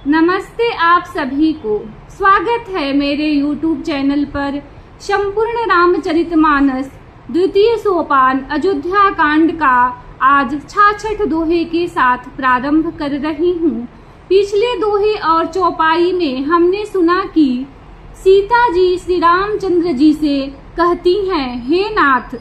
नमस्ते आप सभी को। स्वागत है मेरे YouTube चैनल पर। संपूर्ण रामचरितमानस द्वितीय सोपान अयोध्या कांड का आज 66 दोहे के साथ प्रारंभ कर रही हूँ। पिछले दोहे और चौपाई में हमने सुना कि सीता जी श्री रामचंद्र जी से कहती हैं, हे नाथ,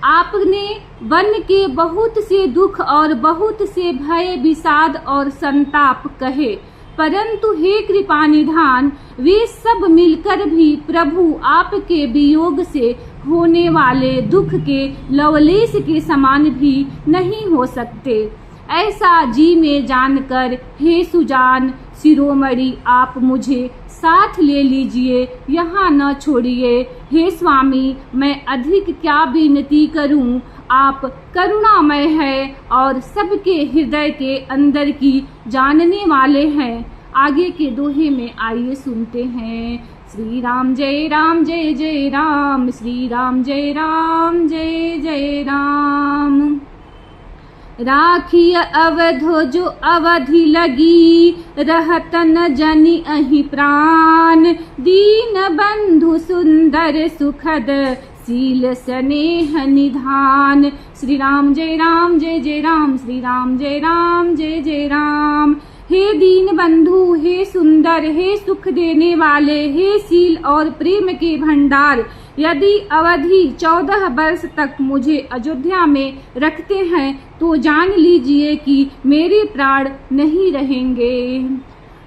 आपने वन के बहुत से दुख और बहुत से भय, विषाद और संताप कहे, परंतु हे कृपा निधान, वे सब मिलकर भी प्रभु आपके वियोग से होने वाले दुख के लवलेश के समान भी नहीं हो सकते। ऐसा जी में जानकर हे सुजान शिरोमणि, आप मुझे साथ ले लीजिए, यहाँ न छोड़िए। हे स्वामी, मैं अधिक क्या विनती करूं, आप करुणामय है और सबके हृदय के अंदर की जानने वाले हैं। आगे के दोहे में आइए सुनते हैं। श्री राम जय जय राम, श्री राम जय जय राम। राखिय अवधो जो अवधि लगी, रहत न जनि अहि प्राण। दीन बंधु सुंदर सुखद, शील स्नेह निधान। श्री राम जय राम, श्री राम जय जय राम। हे दीन बंधु, हे सुंदर, हे सुख देने वाले, हे शील और प्रेम के भंडार, यदि अवधि 14 वर्ष तक मुझे अयोध्या में रखते हैं तो जान लीजिए कि मेरे प्राण नहीं रहेंगे।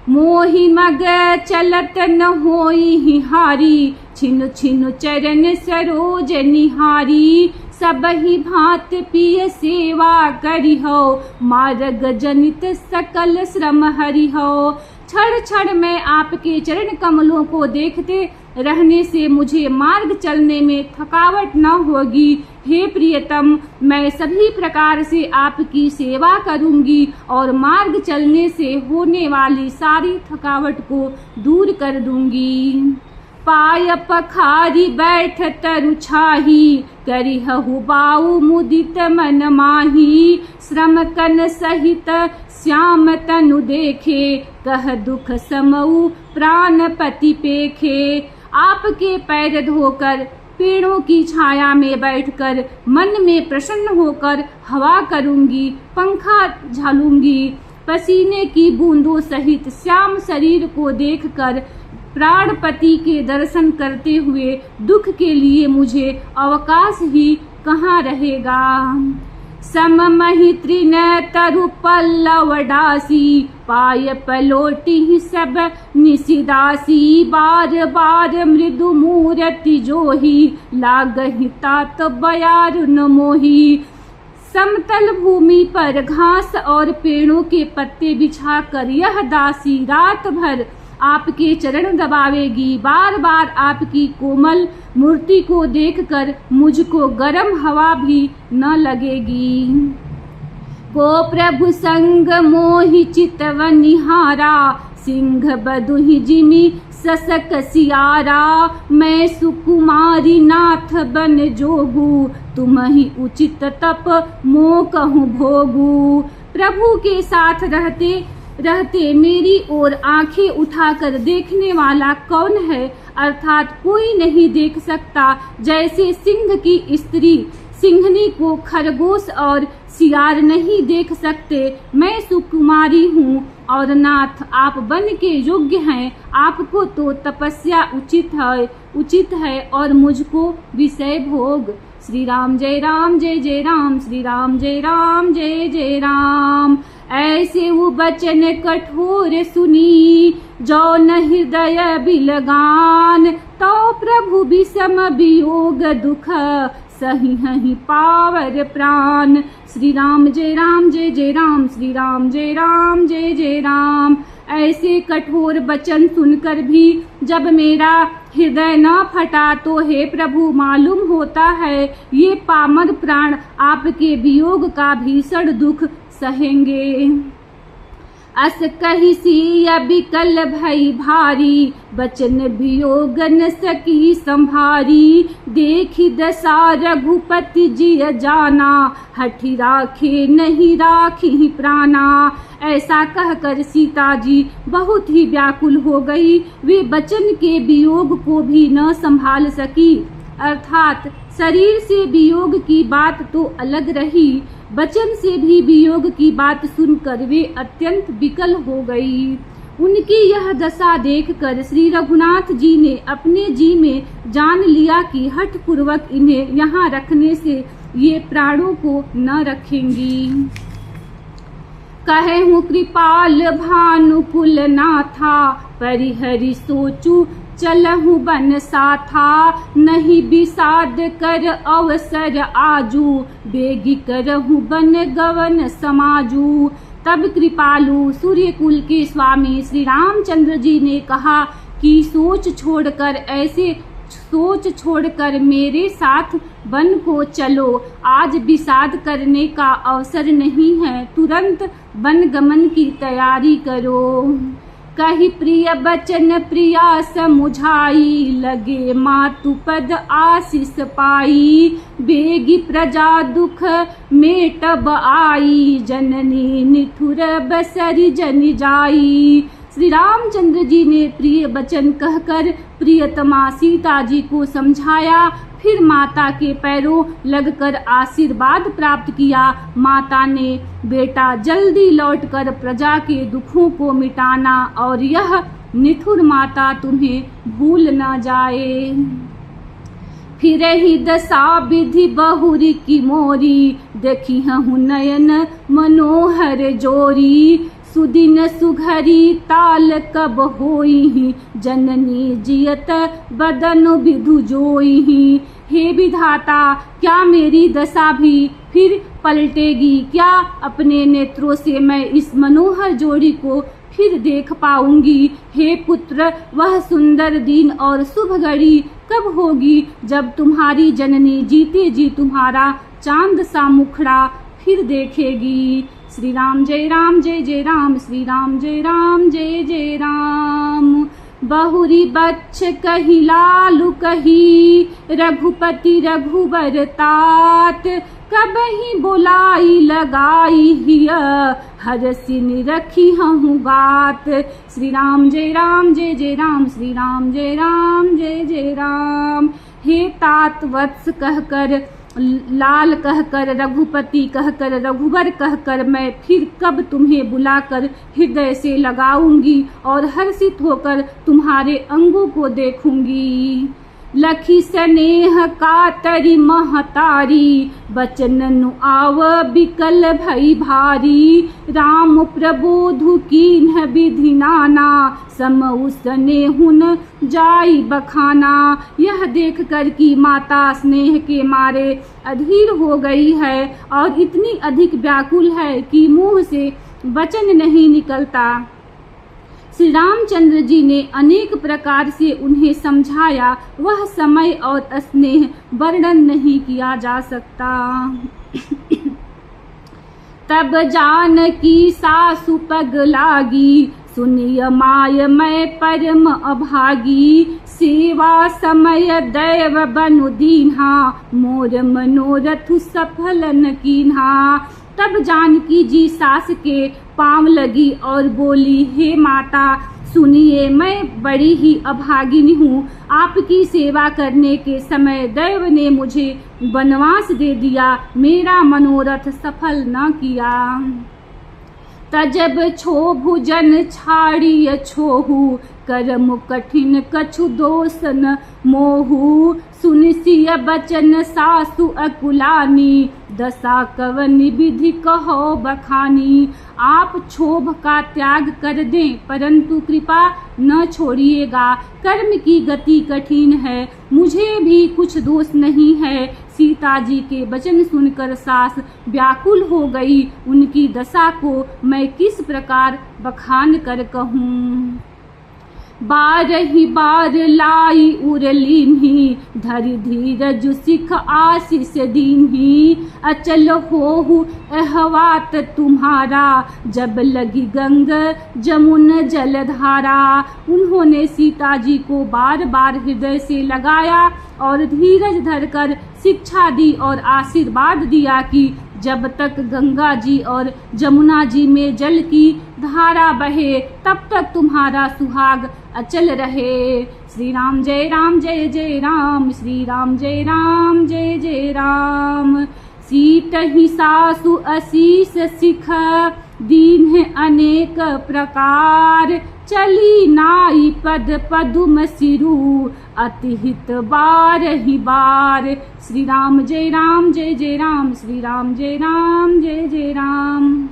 मोहि मग चलत न होई हारी, छिनु छिनु चरण सरोज निहारी। सब ही भांत पिय सेवा करी हो, मार्ग जनित सकल श्रम हरि हो। क्षण क्षण में आपके चरण कमलों को देखते रहने से मुझे मार्ग चलने में थकावट न होगी। हे प्रियतम, मैं सभी प्रकार से आपकी सेवा करूंगी और मार्ग चलने से होने वाली सारी थकावट को दूर कर दूंगी। पाय पखारी बैठ तरु छाही, करिहु बाऊ मुदित मन माही। श्रम कन सहित श्याम तनु देखे, कह दुख समऊ प्राणपति पेखे। आपके पैर धोकर पेड़ों की छाया में बैठकर मन में प्रसन्न होकर हवा करूंगी, पंखा झालूंगी। पसीने की बूंदों सहित श्याम शरीर को देखकर प्राणपति के दर्शन करते हुए दुख के लिए मुझे अवकाश ही कहाँ रहेगा। सममहि तृण तरु पल्लव डासी, पाय पलोटी सब निशिदासी। बार बार मृदु मूर्ति जोही, लागहि तात बयारुन मोही। समतल भूमि पर घास और पेड़ों के पत्ते बिछाकर यह दासी रात भर आपके चरण दबावेगी। बार बार आपकी कोमल मूर्ति को देखकर मुझको गर्म हवा भी न लगेगी। को प्रभु संग मोहि चितव निहारा, सिंह बधुहि जिमि ससक सियारा। मैं सुकुमारी नाथ बन जोगू, तुम्हि उचित तप मो कहूँ भोगू। प्रभु के साथ रहते मेरी ओर आंखें उठाकर देखने वाला कौन है, अर्थात कोई नहीं देख सकता। जैसे सिंह की स्त्री सिंहनी को खरगोश और सियार नहीं देख सकते, मैं सुकुमारी हूँ और नाथ आप बन के योग्य हैं। आपको तो तपस्या उचित है और मुझको विषय भोग। श्री राम जय राम, श्री राम जय जय राम। ऐसे वो बचन कठोर सुनी, जो न हृदय बिलगान। तो प्रभु विषम वियोग दुख, सही हहि पावर प्राण। श्री राम जय राम, श्री राम जय जय राम। ऐसे कठोर वचन सुनकर भी जब मेरा हृदय न फटा तो हे प्रभु, मालूम होता है ये पामर प्राण आपके वियोग का भीषण दुख सहेंगे। अस कही सी बिकल भई भारी, बचन वियोग न सकी संभारी। देखी दशा रघुपति जिय जाना, हठी राखे नहीं राखी प्राणा। ऐसा कहकर सीता जी बहुत ही व्याकुल हो गई। वे बचन के वियोग को भी न संभाल सकी। अर्थात शरीर से वियोग की बात तो अलग रही, बचन से भी वियोग की बात सुनकर वे अत्यंत विकल हो गई। उनकी यह दशा देखकर श्री रघुनाथ जी ने अपने जी में जान लिया कि हठ पूर्वक इन्हें यहाँ रखने से ये प्राणों को न रखेंगी। कहे हूँ कृपाल भानुकुल नाथा, परिहरि सोचू चलहु बन साथा। नहीं विषाद कर अवसर आजू, बेगी करहु बन गवन समाजू। तब कृपालु सूर्यकुल के स्वामी श्री रामचंद्र जी ने कहा कि सोच छोड़कर मेरे साथ वन को चलो। आज विषाद करने का अवसर नहीं है, तुरंत वन गमन की तैयारी करो। कही प्रिय बचन प्रिया समुझाई, लगे मातु पद आशीष पाई। बेगी प्रजा दुख मेटब आई, जननी निठुर बसरी जन जाई। श्री रामचंद्र जी ने प्रिय वचन कहकर प्रियतमा सीता जी को समझाया, फिर माता के पैरों लगकर आशीर्वाद प्राप्त किया। माता ने बेटा जल्दी लौटकर प्रजा के दुखों को मिटाना और यह निठुर माता तुम्हें भूल न जाए। फिर ही दशा विधि बहुरी की मोरी, देखी हूँ नयन मनोहर जोरी। सुदिन सुघरी ताल कब होई, जननी जियत बदन विधु जोई। हे विधाता, क्या मेरी दशा भी फिर पलटेगी? क्या अपने नेत्रों से मैं इस मनोहर जोड़ी को फिर देख पाऊंगी? हे पुत्र, वह सुंदर दिन और शुभ घड़ी कब होगी जब तुम्हारी जननी जीते जी तुम्हारा चांद सा मुखड़ा फिर देखेगी? श्री राम जय राम जय जय राम, श्री राम जय राम जय जय राम। बहुरी बच्छ कही लालू कही, रघुपति रघुबर तात। कबही बोलाई लगाई हिया, हरसिन रखी हूँ गात। श्री राम जय राम जय जय राम, श्री राम जय राम जय जय राम। हे तात वत्स कहकर, लाल कहकर, रघुपति कहकर, रघुबर कहकर मैं फिर कब तुम्हें बुलाकर हृदय से लगाऊंगी और हर्षित होकर तुम्हारे अंगों को देखूंगी। लखी स्नेह कातरी महतारी, बचन नु आव बिकल भई भारी। राम प्रबोधु कीन्ह विधि नाना, समउ स्नेहुन जाई बखाना। यह देखकर कि माता स्नेह के मारे अधीर हो गई है और इतनी अधिक व्याकुल है कि मुंह से वचन नहीं निकलता। श्री रामचंद्र जी ने अनेक प्रकार से उन्हें समझाया, वह समय और स्नेह वर्णन नहीं किया जा सकता। तब जानकी सासु पग लागी, सुनिय माय मैं परम अभागी। सेवा समय दैव बनु दीन्हा, मोर मनोरथ सफल न कीन्हा। तब जानकी जी सास के पांव लगी और बोली, हे माता सुनिए, मैं बड़ी ही अभागिनी हूँ। आपकी सेवा करने के समय दैव ने मुझे वनवास दे दिया, मेरा मनोरथ सफल न किया। तजब छोभु जन छाड़िय छोहू, करम कठिन कछु दोष न मोहू। सुनिसिय बचन सासु अकुलानी, दशा कवन विधि कहो बखानी। आप क्षोभ का त्याग कर दें, परंतु कृपा न छोड़िएगा। कर्म की गति कठिन है, मुझे भी कुछ दोष नहीं है। सीता जी के वचन सुनकर सास व्याकुल हो गई। उनकी दशा को मैं किस प्रकार बखान कर कहूँ। बारही बार लाई उरलीन्ही, धरि धीरज सिख आशीष दीन्ही। अचल होहु अहवात तुम्हारा, जब लगी गंग जमुन जलधारा। उन्होंने सीता जी को बार बार हृदय से लगाया और धीरज धरकर शिक्षा दी और आशीर्वाद दिया कि जब तक गंगा जी और जमुना जी में जल की धारा बहे तब तक तुम्हारा सुहाग अचल रहे। श्री राम जय राम, श्री राम जय जय राम। सीत ही सासु असीस सिख, दीन अनेक प्रकार। चली नाई पद पदुम सिरु, अतिहित बार ही बार। श्री राम जय राम, श्री राम जय जय राम।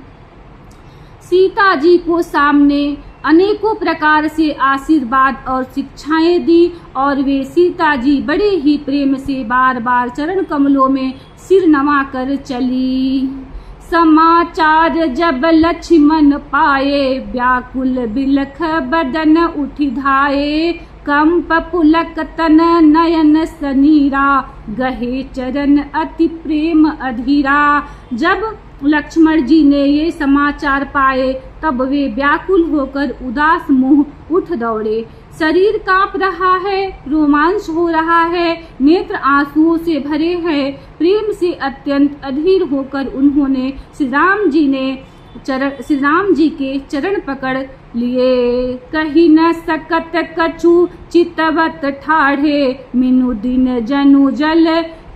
सीता जी को सामने अनेकों प्रकार से आशीर्वाद और शिक्षाएं दी और वे सीता जी बड़े ही प्रेम से बार बार चरण कमलों में सिर नवा कर चली। समाचार जब लक्ष्मण पाए, व्याकुल बिलख बदन उठि धाये। कंप पुलक तन नयन सनीरा, गहे चरण अति प्रेम अधीरा। जब लक्ष्मण जी ने ये समाचार पाए तब वे व्याकुल होकर उदास मुंह उठ दौड़े। शरीर कांप रहा है, रोमांच हो रहा है, नेत्र आंसुओं से भरे हैं। प्रेम से अत्यंत अधीर होकर उन्होंने श्री राम जी के चरण पकड़ लिए। कही न सकत कछु चितवत ठाढ़े, मिनु दिन जनु जल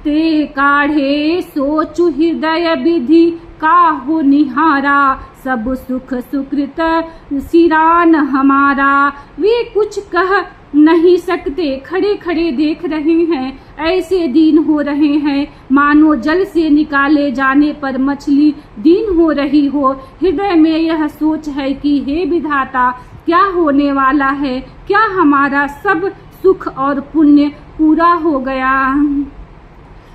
ते काढ़े। सोचु हृदय विधि काहु निहारा, सब सुख सुकृत सिरान हमारा। वे कुछ कह नहीं सकते, खड़े खड़े देख रहे हैं। ऐसे दीन हो रहे हैं मानो जल से निकाले जाने पर मछली दीन हो रही हो। हृदय में यह सोच है कि हे विधाता, क्या होने वाला है? क्या हमारा सब सुख और पुण्य पूरा हो गया?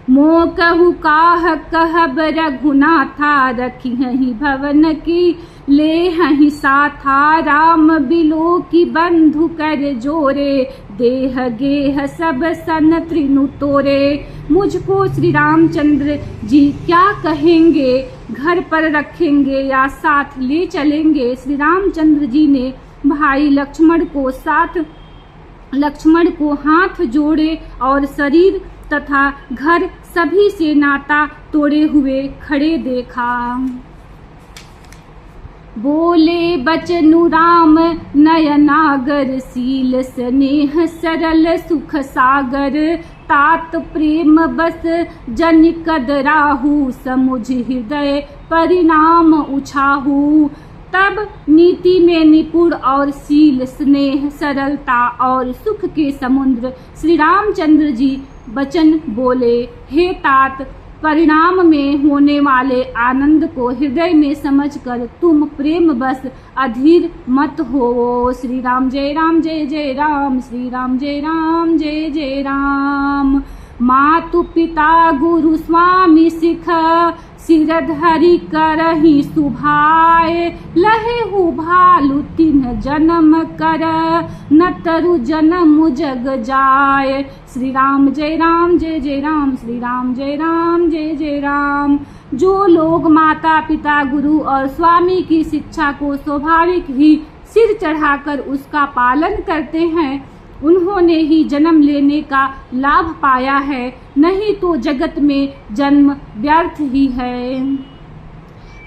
मो कहु काह कहब रघुनाथा, रखी हही भवन की ले हही साथा। राम बिलो की बंधु कर जोरे, देह गेह सब सन त्रिनु तोरे। मुझको श्री रामचंद्र जी क्या कहेंगे? घर पर रखेंगे या साथ ले चलेंगे? श्री रामचंद्र जी ने भाई लक्ष्मण को हाथ जोड़े और शरीर तथा घर सभी से नाता तोड़े हुए खड़े देखा। बोले बचनु राम नयनागर, सील स्नेह सरल सुख सागर। तात प्रेम बस जन कदराहु, समुझ हृदय परिणाम उछाहु। तब नीति में निपुण और शील स्नेह सरलता और सुख के समुद्र श्री रामचंद्र जी वचन बोले। हे तात, परिणाम में होने वाले आनंद को हृदय में समझकर तुम प्रेम बस अधीर मत हो। श्री राम जय राम, श्री राम जय जय राम। मातु पिता गुरु स्वामी सिख, सिर धरि करहि सुभाए। लहे हु भालु तिन जन्म कर, न तरु जन्म जग जाय। श्री राम जय राम, श्री राम जय जय राम। जो लोग माता पिता गुरु और स्वामी की शिक्षा को स्वाभाविक ही सिर चढ़ाकर उसका पालन करते हैं, उन्होंने ही जन्म लेने का लाभ पाया है, नहीं तो जगत में जन्म व्यर्थ ही है।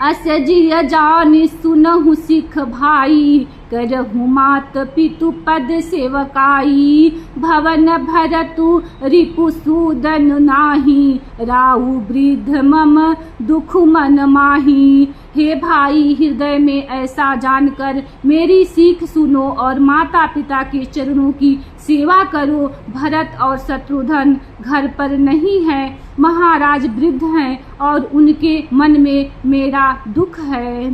असजिय जानि सुनहु सिख भाई, करहु मात पितु पद सेवकाई। भवन भरतु रिपु सूदन नाही, राहु वृद्ध मम दुख मन माही। हे भाई, हृदय में ऐसा जानकर मेरी सीख सुनो और माता पिता के चरणों की सेवा करो। भरत और शत्रुघ्न घर पर नहीं है, महाराज वृद्ध हैं और उनके मन में मेरा दुख है।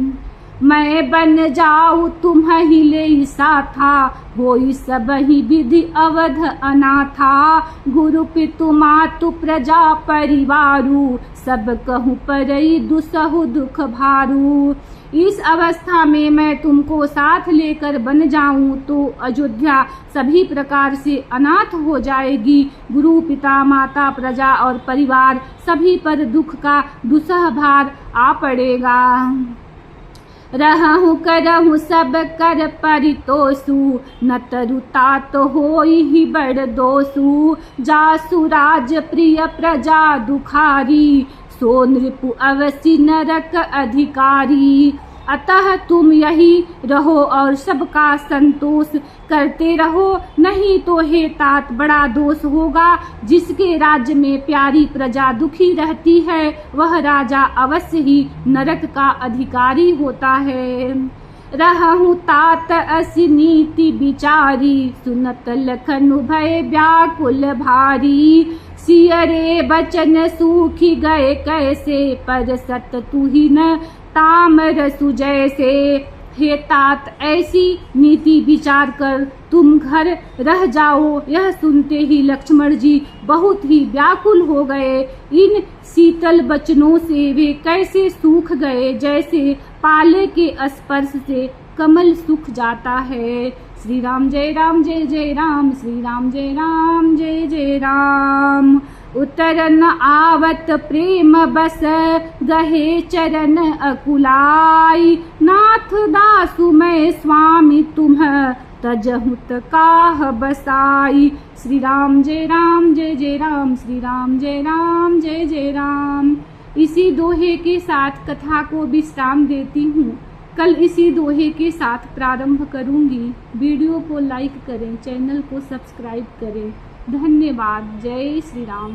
मैं बन जाऊँ तुम्हि ले साथा, होई सब ही विधि अवध अनाथा। गुरु पितु मातु प्रजा परिवारु, सब कहूँ परई दुसहु दुख भारू। इस अवस्था में मैं तुमको साथ लेकर बन जाऊं तो अयोध्या सभी प्रकार से अनाथ हो जाएगी। गुरु, पिता, माता, प्रजा और परिवार सभी पर दुख का दुसह भार आ पड़ेगा। रहूं करहूं सब कर परितोषु, न तरुता तो होई ही बड़ दोषु। जासु राज प्रिय प्रजा दुखारी, सो नृपु अवसि नरक अधिकारी। अतः तुम यही रहो और सबका संतोष करते रहो, नहीं तो हे तात बड़ा दोष होगा। जिसके राज्य में प्यारी प्रजा दुखी रहती है वह राजा अवश्य ही नरक का अधिकारी होता है। रहूं तात असी नीति विचारी, सुनत लखन भय व्याकुल भारी। सियरे बचन सूखी गए कैसे, पर सत तू ही न तामर सुजय से। हे तात, ऐसी नीति विचार कर तुम घर रह जाओ। यह सुनते ही लक्ष्मण जी बहुत ही व्याकुल हो गए। इन शीतल वचनों से वे कैसे सूख गए, जैसे पाले के स्पर्श से कमल सूख जाता है। श्री राम जय राम जय जय राम, श्री राम जय राम जय जय राम। उतरन आवत प्रेम बस, गहे चरण अकुलाई। नाथ दासु मैं स्वामी तुम, तजहुत काह बसाई। श्री राम जय राम जय जय राम, श्री राम जय राम जय जय राम। इसी दोहे के साथ कथा को विश्राम देती हूँ। कल इसी दोहे के साथ प्रारंभ करूंगी। वीडियो को लाइक करें, चैनल को सब्सक्राइब करें। धन्यवाद। जय श्री राम।